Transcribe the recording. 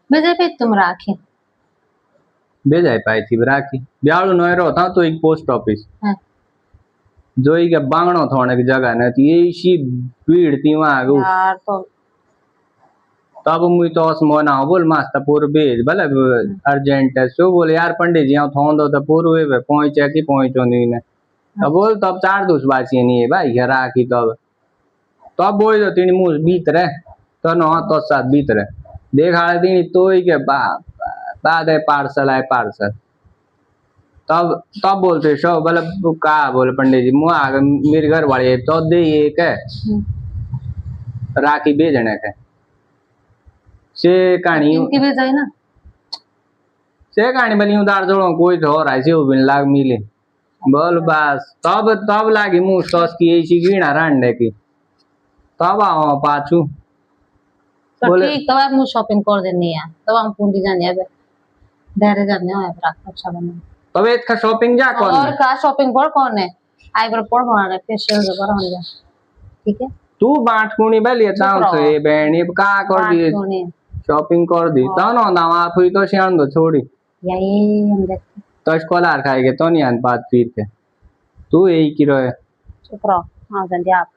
बेजे पे तुम राखी बेजाय पाई थी राखी ब्याड़ू नोयरो था तो एक पोस्ट ऑफिस जो ही के बांगणो थोड़े की जगह न थी ऐसी भीड़ थी वहां यार तो तब मुई तो मोना बोल मास्ता पूर भेज भले अर्जेंट है सो बोले यार पंडित जी थों दो तो पूर्व पहुंचे कि पहुंचो नहीं ने तब बोल तब 4 दूस बाची नहीं है भाई घर राखी तब बोल दो तीन मुंह भीतर तो न तो साथ भीतर देखा तीन तो ही के बाद है पार्सल आए पार्सल तब तब बोलते शो बोले का बोले पंडित जी मुआ मेरे घर वाले तो दे एक है राखी भेजने के से कहानी इनकी भी जाए ना से कहानी बनी उदार जोड़ो कोई तो हो रहा है बिन लाग मिले बोल बस तब तब लागी मुंह सॉस की ऐसी गीना रांडे की तब आओ पाछू तो ठीक तो आप मुझे शॉपिंग कर देनी है तो हम पूंजी जाने अब डेरे जाने हो अब रक्षा बने तब एक का शॉपिंग जा कौन और का शॉपिंग पर कौन है आईब्रो पर बनाना फेशियल जो कर होंगे ठीक है तू बांट कुणी बे लेता हूं तो ये बहनी का कर दी शॉपिंग कर दी तो ना ना आप ही तो शान दो छोड़ी यही हम देखते तो स्कॉलर खाएंगे तो नहीं अन बात फिर के तू यही की रहे चुप रहो हाँ जल्दी आप